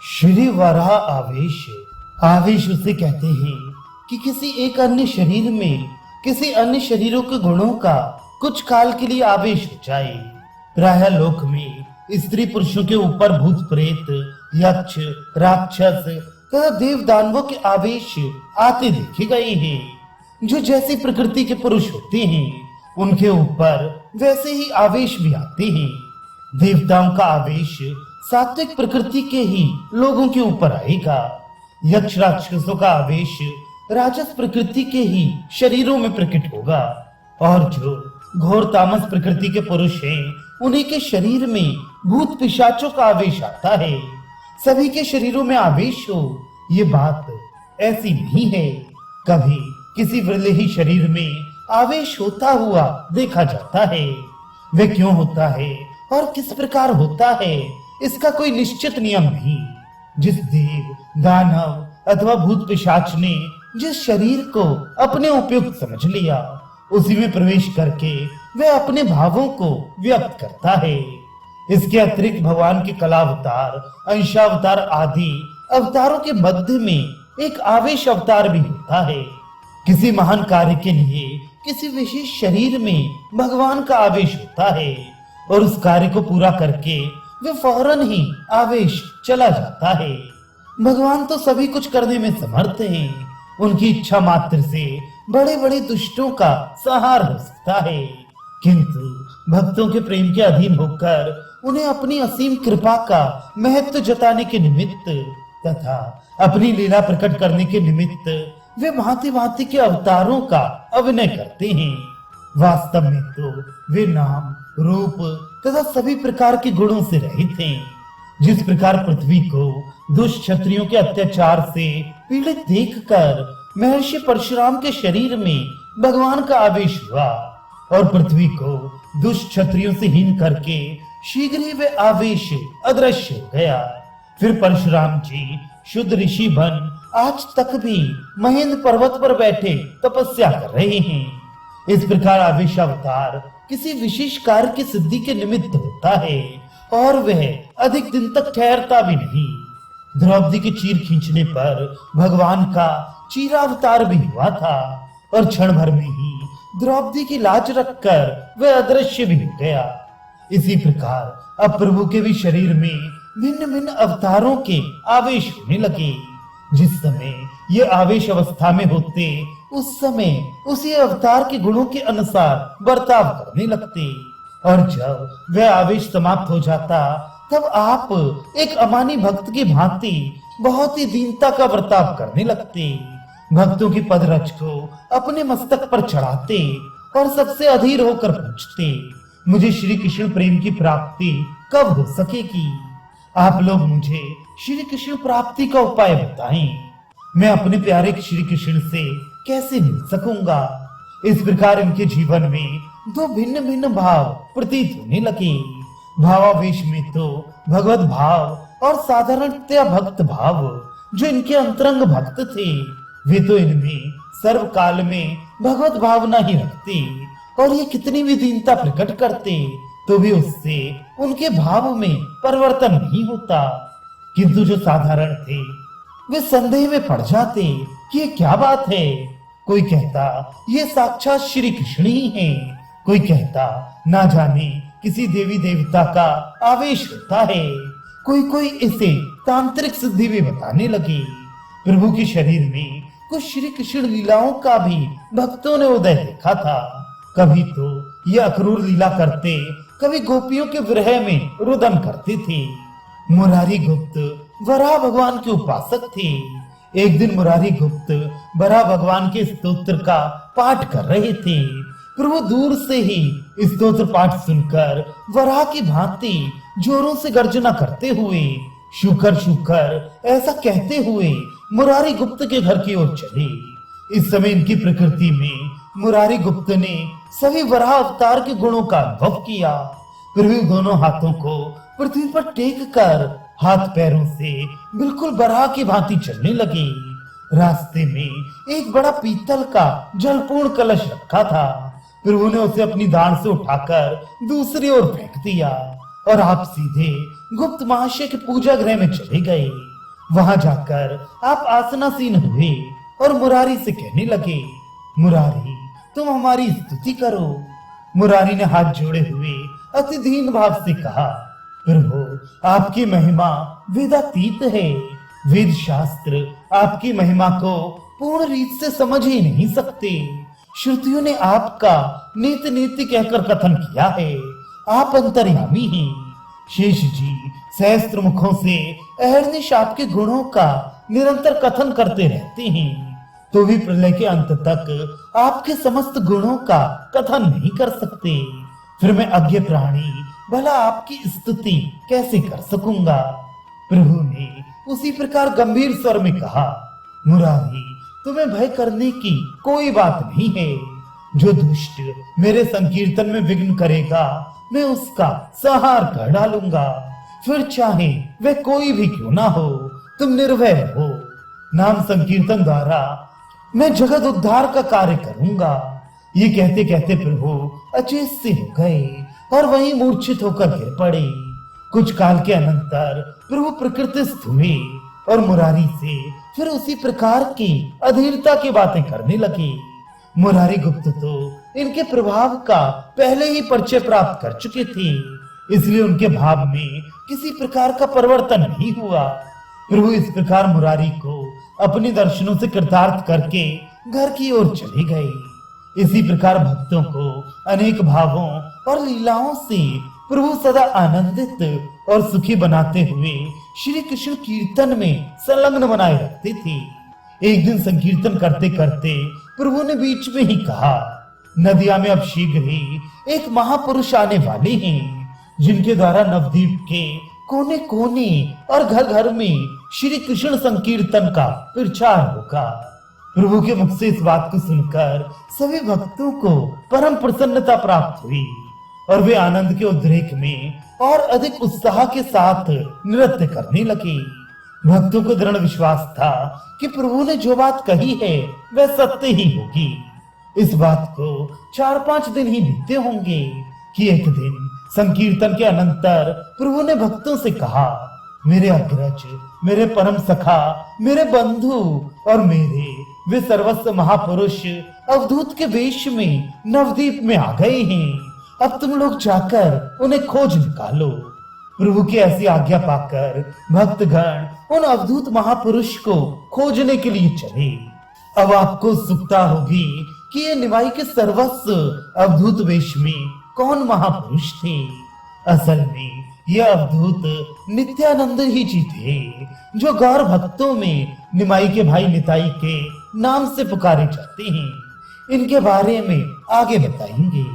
श्री वराह आवेश। आवेश उसे कहते हैं कि किसी एक अन्य शरीर में किसी अन्य शरीरों के गुणों का कुछ काल के लिए आवेश हो जाए। प्राय लोक में स्त्री पुरुषों के ऊपर भूत प्रेत, यक्ष, राक्षस तथा देव दानवों के आवेश आते देखे गए हैं। जो जैसी प्रकृति के पुरुष होते हैं उनके ऊपर वैसे ही आवेश भी आते हैं। देवताओं का आवेश सात्विक प्रकृति के ही लोगों के ऊपर आएगा। यक्ष राक्षसों का आवेश राजस प्रकृति के ही शरीरों में प्रकट होगा, और जो घोर तामस प्रकृति के पुरुष हैं उन्हीं के शरीर में भूत पिशाचों का आवेश आता है। सभी के शरीरों में आवेश हो ये बात ऐसी नहीं है। कभी किसी वृलेही शरीर में आवेश होता हुआ देखा जाता है। वे क्यों होता है और किस प्रकार होता है इसका कोई निश्चित नियम नहीं। जिस देव, दानव अथवा भूत पिशाच ने जिस शरीर को अपने उपयुक्त समझ लिया उसी में प्रवेश करके वह अपने भावों को व्यक्त करता है। इसके अतिरिक्त भगवान के कलावतार, अंशावतार आदि अवतारों के मध्य में एक आवेश अवतार भी होता है। किसी महान कार्य के लिए किसी विशेष शरीर में भगवान का आवेश होता है और उस कार्य को पूरा करके वे फौरन ही आवेश चला जाता है। भगवान तो सभी कुछ करने में समर्थ हैं। उनकी इच्छा मात्र से बड़े बड़े दुष्टों का संहार हो सकता है, किंतु भक्तों के प्रेम के अधीन होकर उन्हें अपनी असीम कृपा का महत्व जताने के निमित्त तथा अपनी लीला प्रकट करने के निमित्त वे भांति भांति के अवतारों का अभिनय करते हैं। वास्तव में तो वे नाम, रूप तथा सभी प्रकार के गुणों से रहित हैं। जिस प्रकार पृथ्वी को दुष्ट क्षत्रियों के अत्याचार से पीड़ित देखकर महर्षि परशुराम के शरीर में भगवान का आवेश हुआ और पृथ्वी को दुष्ट क्षत्रियों से हीन करके शीघ्र ही वे आवेश अदृश्य हो गया। फिर परशुराम जी शुद्ध ऋषि बन आज तक भी महेंद्र पर्वत पर बैठे तपस्या कर रहे हैं। इस प्रकार आवेश अवतार किसी विशेष कार्य की सिद्धि के निमित्त होता है और वह अधिक दिन तक ठहरता भी नहीं। द्रौपदी के चीर खींचने पर भगवान का चीरावतार भी हुआ था और क्षण भर में ही द्रौपदी की लाज रखकर वह अदृश्य भी हो गया। इसी प्रकार अब प्रभु के भी शरीर में भिन्न भिन्न अवतारों के आवेश होने लगे। जिस समय ये आवेश अवस्था में होते उस समय उसी अवतार के गुणों के अनुसार बर्ताव करने लगते, और जब वह आवेश समाप्त हो जाता तब आप एक अमानी भक्त की भांति बहुत ही दीनता का बर्ताव करने लगते। भक्तों की पदरज को अपने मस्तक पर चढ़ाते और सबसे अधीर होकर पूछते, मुझे श्री कृष्ण प्रेम की प्राप्ति कब हो सकेगी? आप लोग मुझे श्री कृष्ण प्राप्ति का उपाय बताएं। मैं अपने प्यारे श्री कृष्ण से कैसे मिल सकूंगा? इस प्रकार इनके जीवन में दो भिन्न भिन्न भाव प्रतीत होने लगे। भावावेश में तो भगवत भाव और साधारणतया भक्त भाव जो इनके अंतरंग भक्त थे वे तो इनमें सर्व काल में भगवत भावना ही रखते, और ये कितनी भी दीनता प्रकट करते तो भी उससे उनके भाव में परिवर्तन नहीं होता। किंतु जो साधारण थे वे संदेह में पड़ जाते कि ये क्या बात है। कोई कहता ये साक्षात श्री कृष्ण ही हैं, कोई कहता ना जाने किसी देवी देवता का आवेश होता है, कोई इसे तांत्रिक सिद्धि भी बताने लगे। प्रभु के शरीर में कुछ श्री कृष्ण लीलाओं का भी भक्तों ने उदय देखा था। कभी तो ये अक्रूर लीला करते, कभी गोपियों के विरह में रुदन करते थे। मुरारी गुप्त वराह भगवान के उपासक थे। एक दिन मुरारी गुप्त वराह भगवान के स्तोत्र का पाठ कर रहे थे। प्रभु दूर से ही स्तोत्र पाठ सुनकर वराह की भांति जोरों से गर्जना करते हुए शुकर शुकर ऐसा कहते हुए मुरारी गुप्त के घर की ओर चले। इस समय इनकी प्रकृति में मुरारी गुप्त ने सभी वराह अवतार के गुणों का अनुभव किया। फिर भी दोनों हाथों को पृथ्वी पर टेक कर हाथ पैरों से बिल्कुल वराह की भांति चलने लगे। रास्ते में एक बड़ा पीतल का जलपूर्ण कलश रखा था। प्रभु ने उसे अपनी दाढ़ से उठाकर दूसरी ओर फेंक दिया और आप सीधे गुप्त महाशय के पूजा गृह में चले गए। वहां जाकर आप आसनासीन हुए और मुरारी से कहने लगे, मुरारी तुम हमारी स्तुति करो। मुरारी ने हाथ जोड़े हुए अति दीन भाव से कहा, प्रभु आपकी महिमा वेदातीत है। वेद शास्त्र आपकी महिमा को पूर्ण रीत से समझ ही नहीं सकते। श्रुतियों ने आपका नीति नीति कहकर कथन किया है। आप अंतर्यामी हैं। शेष जी सहस्त्र मुखों से अहर्निश आपके गुणों का निरंतर कथन करते रहते हैं, तो भी प्रलय के अंत तक आपके समस्त गुणों का कथन नहीं कर सकते। फिर मैं अज्ञ प्राणी भला आपकी स्तुति कैसे कर सकूंगा। प्रभु ने उसी प्रकार गंभीर स्वर में कहा, मुरारी तुम्हें भय करने की कोई बात नहीं है। जो दुष्ट मेरे संकीर्तन में विघ्न करेगा मैं उसका संहार कर डालूंगा। फिर चाहे वह कोई भी क्यों ना हो, तुम निर्भय हो। नाम संकीर्तन द्वारा मैं जगत उद्धार का कार्य करूंगा। ये कहते कहते प्रभु अचेत से हो गए और वहीं मूर्छित होकर गिर पड़े। कुछ काल के अनंतर प्रभु प्रकृतिस्थ हुए और मुरारी से फिर उसी प्रकार की अधीरता की बातें करने लगे। मुरारी गुप्त तो इनके प्रभाव का पहले ही परिचय प्राप्त कर चुके थे, इसलिए उनके भाव में किसी प्रकार का परिवर्तन नहीं हुआ। प्रभु इस प्रकार मुरारी को अपने दर्शनों से कृतार्थ करके घर की ओर चले गए। इसी प्रकार भक्तों को अनेक भावों और लीलाओं से प्रभु सदा आनंदित और सुखी बनाते हुए श्री कृष्ण कीर्तन में संलग्न बनाए रखते थे। एक दिन संकीर्तन करते करते प्रभु ने बीच में ही कहा, नदिया में अब शीघ्र ही एक महापुरुष आने वाले हैं, जिनके द्वारा नवद्वीप के कोने कोने और घर घर में श्री कृष्ण संकीर्तन का प्रचार होगा। प्रभु के मुख से इस बात को सुनकर सभी भक्तों को परम प्रसन्नता प्राप्त हुई और वे आनंद के उद्रेक में और अधिक उत्साह के साथ नृत्य करने लगे। भक्तों को दृढ़ विश्वास था कि प्रभु ने जो बात कही है वह सत्य ही होगी। इस बात को 4-5 दिन ही बीते होंगे कि एक दिन संकीर्तन के अनंतर प्रभु ने भक्तों से कहा, मेरे अग्रज, मेरे परम सखा, मेरे बंधु और मेरे वे सर्वस्व महापुरुष अवधूत के वेश में नवद्वीप में आ गए हैं। अब तुम लोग जाकर उन्हें खोज निकालो। प्रभु की ऐसी आज्ञा पाकर भक्तगण उन अवधूत महापुरुष को खोजने के लिए चले। अब आपको उत्सुकता होगी कि ये निमाई के सर्वस्व अवधूत वेश में कौन महापुरुष थे। असल में ये अवधूत नित्यानंद ही जी थे, जो गौर भक्तों में निमाई के भाई निताई के नाम से पुकारे जाते हैं। इनके बारे में आगे बताएंगे।